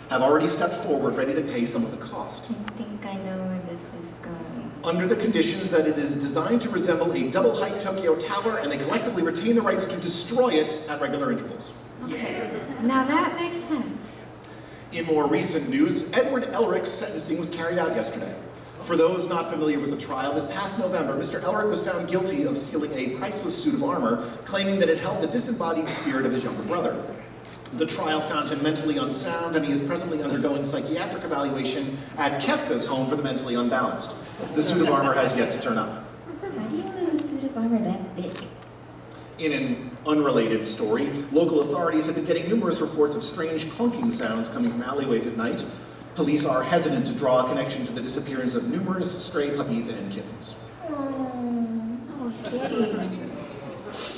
have already stepped forward, ready to pay some of the cost. I think I know where this is going. Under the conditions that it is designed to resemble a double-height Tokyo tower, and they collectively retain the rights to destroy it at regular intervals. Okay, now that makes sense. In more recent news, Edward Elric's sentencing was carried out yesterday. For those not familiar with the trial, this past November, Mr. Elric was found guilty of stealing a priceless suit of armor, claiming that it held the disembodied spirit of his younger brother. The trial found him mentally unsound, and he is presently undergoing psychiatric evaluation at Kefka's home for the mentally unbalanced. The suit of armor has yet to turn up. How do you lose a suit of armor that big? In an unrelated story, local authorities have been getting numerous reports of strange clunking sounds coming from alleyways at night. Police are hesitant to draw a connection to the disappearance of numerous stray puppies and kittens. Oh, kitty.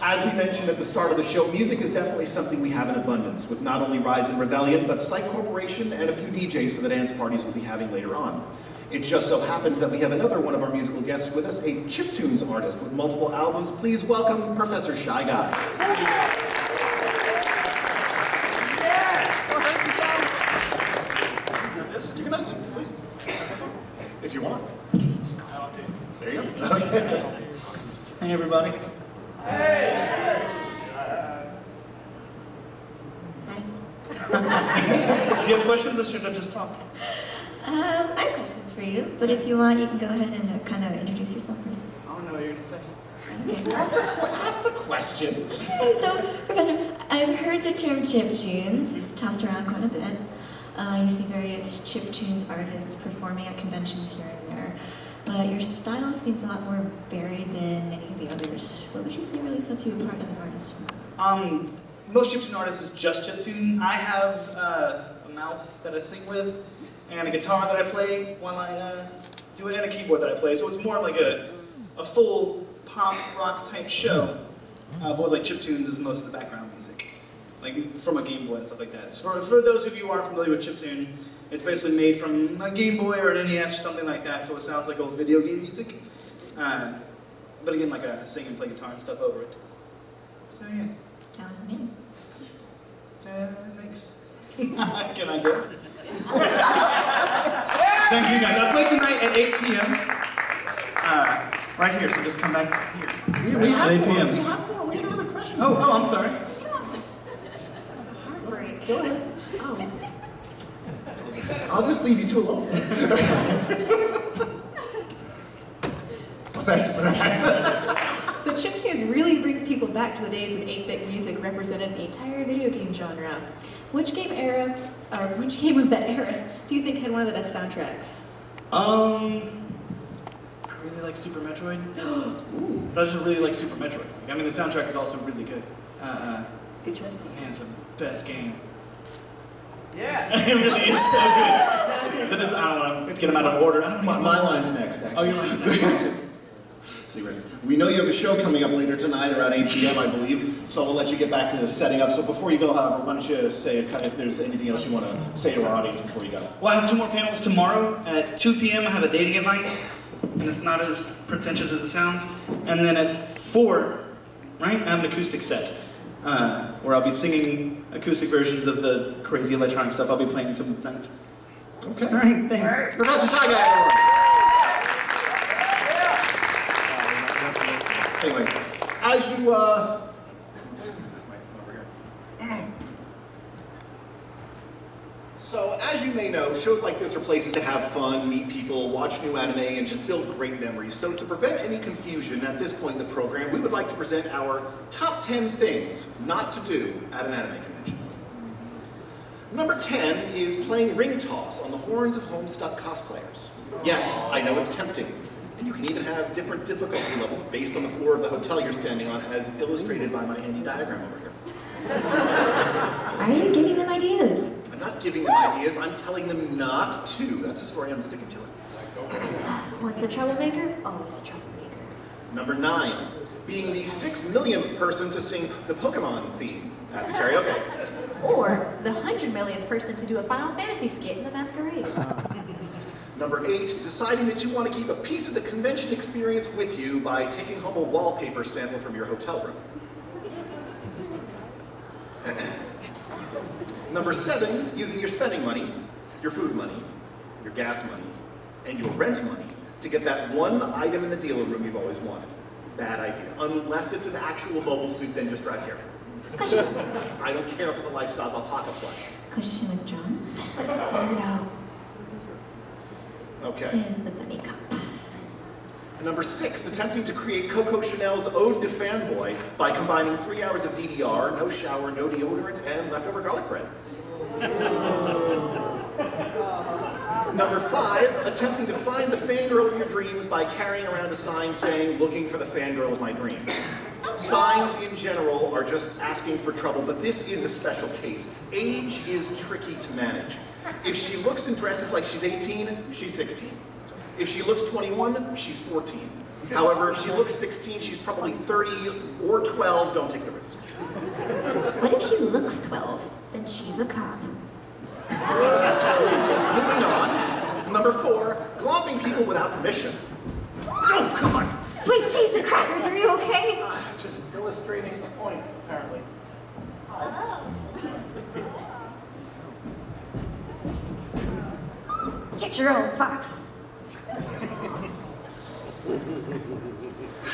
As we mentioned at the start of the show, music is definitely something we have in abundance, with not only Rides and Rebellion, but Psych Corporation and a few DJs for the dance parties we'll be having later on. It just so happens that we have another one of our musical guests with us, a Chiptunes artist with multiple albums. Please welcome Professor Shy Guy. Yes, you can have some, please. If you want. There you go. Okay. Hey, everybody. Hi. Do you have questions, or should I just talk? I have questions for you, but if you want, you can go ahead and kind of introduce yourself first. I don't know what you're going to say. Okay. Ask the question. Okay, so, Professor, I've heard the term chiptunes tossed around quite a bit. You see various chiptunes artists performing at conventions here and there, but your style seems a lot more varied than many of the others. What would you say really sets you apart as an artist? Most chiptune artists is just chiptune. I have a mouth that I sing with, and a guitar that I play while I do it, and a keyboard that I play. So it's more like a full pop rock type show. But like chiptunes is most of the background music, like from a Game Boy and stuff like that. So for those of you who aren't familiar with chiptune, it's basically made from a Game Boy or an NES or something like that, so it sounds like old video game music. But again, like I sing and play guitar and stuff over it. So yeah. Sounds neat. Thanks. Can I go? Thank you guys. I play tonight at 8 p.m. Right here, so just come back here. We have 8 more. p.m. We have more. We have another question. Oh, I'm sorry. Heartbreak. Go ahead. Oh. I'll just leave you two alone. Thanks. So chiptunes really brings people back to the days when 8-bit music represented the entire video game genre. Which game of that era do you think had one of the best soundtracks? I really like Super Metroid. Ooh. But I just really like Super Metroid. I mean, the soundtrack is also really good. Good choice. Man, it's the best game. Yeah. It really is so good. That is, I don't want to get them out of order. I don't know. My line's next, actually. Oh, your line's next. See, right. We know you have a show coming up later tonight around 8 p.m., I believe, so we'll let you get back to setting up. So before you go, however, why don't you say if there's anything else you want to say to our audience before you go? Well, I have 2 more panels tomorrow. At 2 p.m. I have a dating advice, and it's not as pretentious as it sounds. And then at 4, right, I have an acoustic set, where I'll be singing acoustic versions of the crazy electronic stuff I'll be playing tonight. Okay. All right, thanks. Professor Shy Guy, everyone. Anyway, as you, So, as you may know, shows like this are places to have fun, meet people, watch new anime, and just build great memories. So to prevent any confusion at this point in the program, we would like to present our top 10 things not to do at an anime convention. Number 10 is playing ring toss on the horns of Homestuck cosplayers. Yes, I know it's tempting, and you can even have different difficulty levels based on the floor of the hotel you're standing on, as illustrated by my handy diagram over here. Are you giving them ideas? I'm not giving them ideas, I'm telling them not to. That's a story, I'm sticking to it. What's a troublemaker? Always a troublemaker. Number 9, being the 6 millionth person to sing the Pokemon theme at the karaoke. Or the 100 millionth person to do a Final Fantasy skit in the Masquerade. Number 8, deciding that you want to keep a piece of the convention experience with you by taking home a wallpaper sample from your hotel room. Number 7, using your spending money, your food money, your gas money, and your rent money to get that one item in the dealer room you've always wanted. Bad idea. Unless it's an actual mobile suit, then just drive carefully. I don't care if it's a lifestyle alpaca plush. Question with John. No. Okay. Says the bunny cop. Number 6, attempting to create Coco Chanel's Ode to Fanboy by combining 3 hours of DDR, no shower, no deodorant, and leftover garlic bread. Number 5, attempting to find the fangirl of your dreams by carrying around a sign saying, looking for the fangirl of my dreams. Signs in general are just asking for trouble, but this is a special case. Age is tricky to manage. If she looks and dresses like she's 18, she's 16. If she looks 21, she's 14. However, if she looks 16, she's probably 30 or 12. Don't take the risk. What if she looks 12? Then she's a cop. Moving on. Number 4, glomping people without permission. Oh, come on. Sweet cheese and crackers, are you okay? Just illustrating a point, apparently. Get your own fox.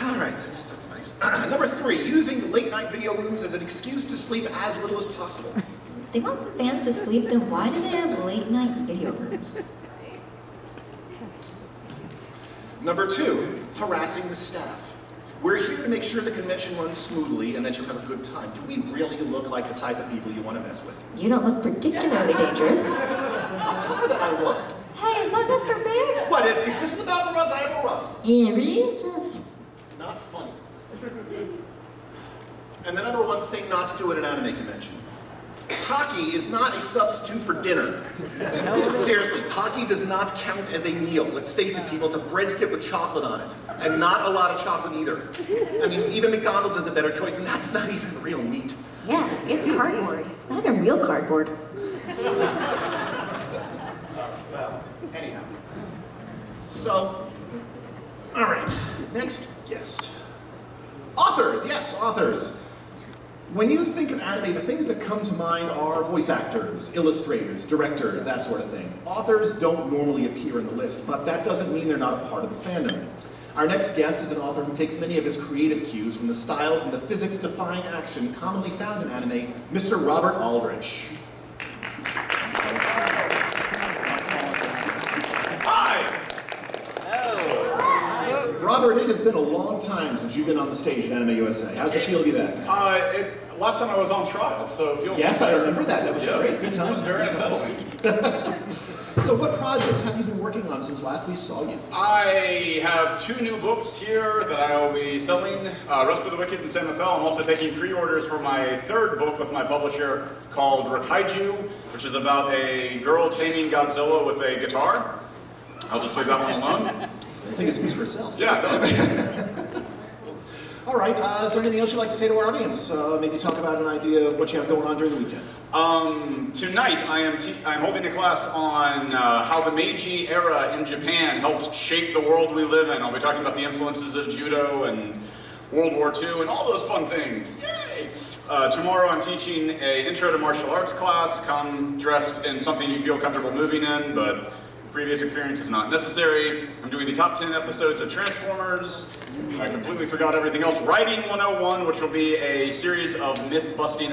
All right, that's nice. Number 3, using late night video rooms as an excuse to sleep as little as possible. They want the fans to sleep, then why do they have late night video rooms? Number 2, harassing the staff. We're here to make sure the convention runs smoothly and that you have a good time. Do we really look like the type of people you want to mess with? You don't look particularly dangerous. Tougher than I look. Hey, is that Mr. Big? What, if this is about the runs, I have no runs. Yeah, really tough. Not funny. And the number 1 thing not to do at an anime convention. Hockey is not a substitute for dinner. Seriously, hockey does not count as a meal. Let's face it, people, it's a breadstick with chocolate on it. And not a lot of chocolate either. I mean, even McDonald's is a better choice, and that's not even real meat. Yeah, it's cardboard. It's not even real cardboard. Anyhow. So, all right, next guest. Authors, yes, authors. When you think of anime, the things that come to mind are voice actors, illustrators, directors, that sort of thing. Authors don't normally appear in the list, but that doesn't mean they're not a part of the fandom. Our next guest is an author who takes many of his creative cues from the styles and the physics-defying action commonly found in anime, Mr. Robert Aldrich. Hi! Robert, it has been a long time since you've been on the stage at Anime USA. How's it feel to be back? Last time I was on trial, so it feels... Yes, I remember that. That was great. Good times. It was very unsettling. So what projects have you been working on since last we saw you? I have 2 new books here that I will be selling, Rust for the Wicked and San Rafael. I'm also taking pre-orders for my 3rd book with my publisher called Rakaiju, which is about a girl taming Godzilla with a guitar. I'll just leave that one alone. I think it speaks for itself. Yeah, it does. All right, is there anything else you'd like to say to our audience? Maybe talk about an idea of what you have going on during the weekend. Tonight I'm holding a class on how the Meiji era in Japan helped shape the world we live in. I'll be talking about the influences of judo and World War II and all those fun things. Yay! Tomorrow I'm teaching an intro to martial arts class. Come dressed in something you feel comfortable moving in, but previous experience is not necessary. I'm doing the top 10 episodes of Transformers. I completely forgot everything else. Writing 101, which will be a series of myth-busting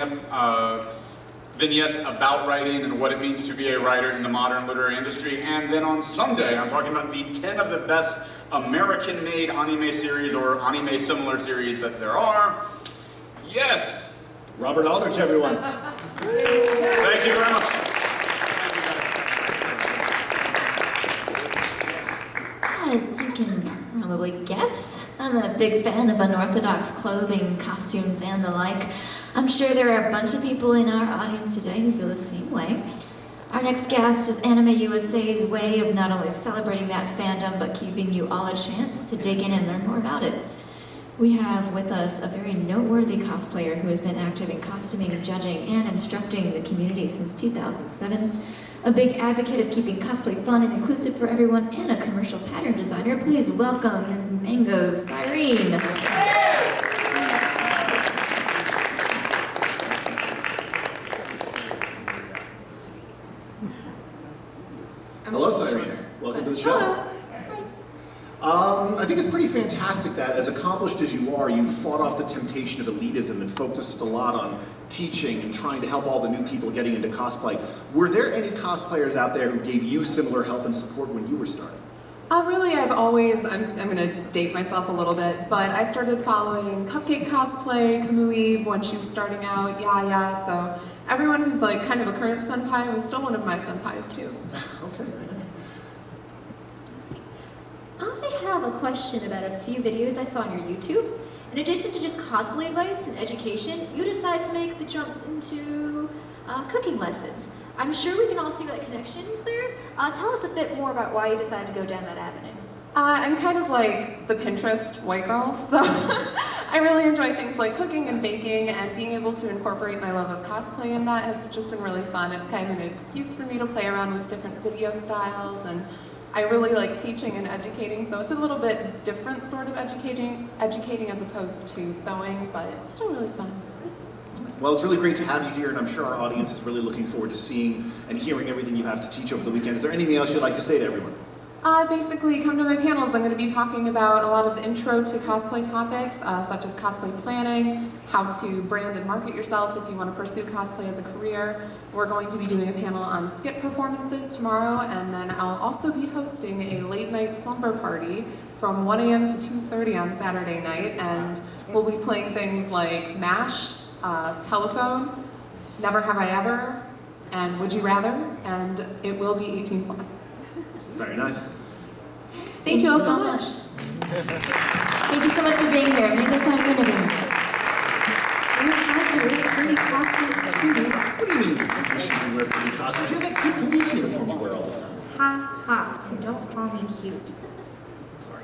vignettes about writing and what it means to be a writer in the modern literary industry. And then on Sunday, I'm talking about the 10 of the best American-made anime series or anime-similar series that there are. Yes! Robert Aldrich, everyone. Thank you very much. As you can probably guess, I'm a big fan of unorthodox clothing, costumes, and the like. I'm sure there are a bunch of people in our audience today who feel the same way. Our next guest is Anime USA's way of not only celebrating that fandom, but giving you all a chance to dig in and learn more about it. We have with us a very noteworthy cosplayer who has been active in costuming, judging, and instructing the community since 2007. A big advocate of keeping cosplay fun and inclusive for everyone, and a commercial pattern designer. Please welcome Ms. Mango's Cyrene. Hello, not Cyrene. sure. Welcome But to the show. hello. I think it's pretty fantastic that, as accomplished as you are, you fought off the temptation of elitism and focused a lot on teaching and trying to help all the new people getting into cosplay. Were there any cosplayers out there who gave you similar help and support when you were starting? Really, I've always, I'm going to date myself a little bit, but I started following Cupcake Cosplay, Kamui, when she was starting out, yeah, so everyone who's like kind of a current senpai was still one of my senpais too. Okay, very nice. I have a question about a few videos I saw on your YouTube. In addition to just cosplay advice and education, you decided to make the jump into cooking lessons. I'm sure we can all see like connections there. Tell us a bit more about why you decided to go down that avenue. I'm kind of like the Pinterest white girl, so I really enjoy things like cooking and baking, and being able to incorporate my love of cosplay in that has just been really fun. It's kind of an excuse for me to play around with different video styles, and I really like teaching and educating, so it's a little bit different sort of educating as opposed to sewing, but it's still really fun. Well, it's really great to have you here, and I'm sure our audience is really looking forward to seeing and hearing everything you have to teach over the weekend. Is there anything else you'd like to say to everyone? Basically, come to my panels. I'm going to be talking about a lot of the intro to cosplay topics, such as cosplay planning, how to brand and market yourself if you want to pursue cosplay as a career. We're going to be doing a panel on skit performances tomorrow, and then I'll also be hosting a late night slumber party from 1 a.m. to 2:30 on Saturday night, and we'll be playing things like MASH, Telephone, Never Have I Ever, and Would You Rather, and it will be 18 plus. Very nice. Thank you all so much. Thank you so much for being here. It made this sound good of you. We're trying to wear pretty costumes too. What do you mean you should wear pretty costumes? You have that cute police uniform you wear all the time. Ha ha, don't call me cute. Sorry.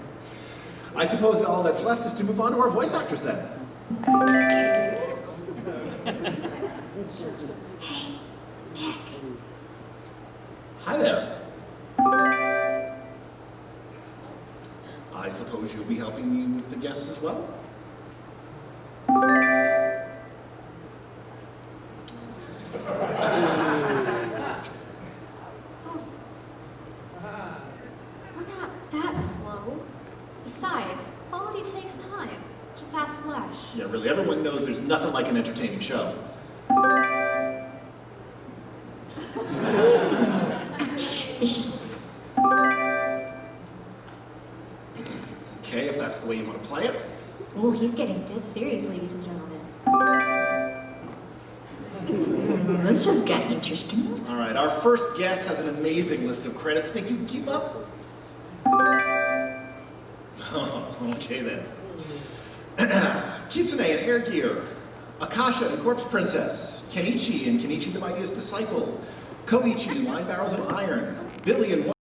I suppose all that's left is to move on to our voice actors then. Hey, Nick. Hi there. I suppose you'll be helping me with the guests as well? We're not that slow. Besides, quality takes time. Just ask Flash. Yeah, really, everyone knows there's nothing like an entertaining show. Vicious. Okay, if that's the way you want to play it. Oh, he's getting dead serious, ladies and gentlemen. This just got interesting. All right, our first guest has an amazing list of credits. Think you can keep up? Oh, okay then. Kitsune and Air Gear, Akasha and Corpse Princess, Kenichi and Kenichi the Mightiest Disciple, Koichi, Line Barrels of Iron, Billy and